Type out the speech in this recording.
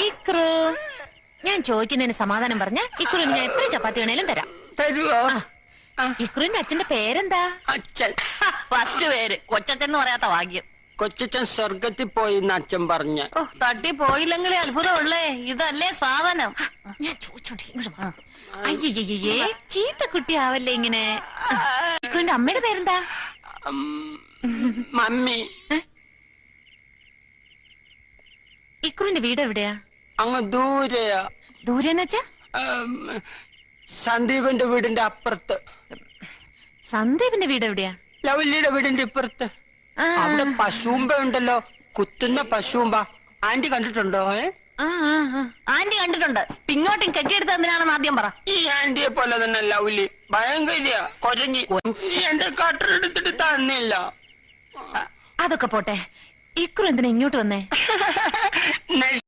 ഇക്രു, ഞാൻ ചോദിക്കുന്നതിന് സമാധാനം പറഞ്ഞ ഇക്രുവിന് ഞാൻ എത്ര ചപ്പാത്തി വേണേലും തരാം. തരുവോ? ഇക്രുവിന്റെ അച്ഛന്റെ പേരെന്താ? അച്ഛൻ ഫസ്റ്റ് പേര് കൊച്ചച്ഛൻ എന്ന് പറയാത്ത ഭാഗ്യം. കൊച്ചച്ഛൻ സ്വർഗത്തിൽ പോയി എന്ന് അച്ഛൻ പറഞ്ഞ. ഓ, തട്ടി പോയില്ലെങ്കിലേ അത്ഭുതമുള്ളേ. ഇതല്ലേ സാധനം. ഞാൻ ചോദിച്ചോണ്ടിരിക്കും. അയ്യേ, ചീത്ത കുട്ടിയാവല്ലേ ഇങ്ങനെ. ഇക്രുവിന്റെ അമ്മയുടെ പേരെന്താ? മമ്മി. ഇക്രുവിന്റെ വീട് എവിടെയാ? അങ്ങ് ദൂരെയാ. ദൂരെന്ന് വെച്ചാ? സന്ദീപിന്റെ വീടിന്റെ അപ്പുറത്ത്. സന്ദീപിന്റെ വീട് എവിടെയാ? ലവല്ലിയുടെ വീടിന്റെ ഇപ്പുറത്ത്. അവിടെ പശുമ്പ ഉണ്ടല്ലോ, കുത്തുന്ന പശുമ്പ. ആന്റി കണ്ടിട്ടുണ്ടോ? ആന്റി കണ്ടിട്ടുണ്ട്. ഇങ്ങോട്ടും കെട്ടിയെടുത്ത് എന്തിനാണെന്ന് ആദ്യം പറ. ഈ ആന്റിയെ പോലെ തന്നെ ലവ്ലി, ഭയങ്കര കൊരഞ്ഞി. എന്റെ കട്ടറെടുത്തിട്ട് തന്നില്ല. അതൊക്കെ പോട്ടെ, ഇക്രു എന്തിനാ ഇങ്ങോട്ട് വന്നേ?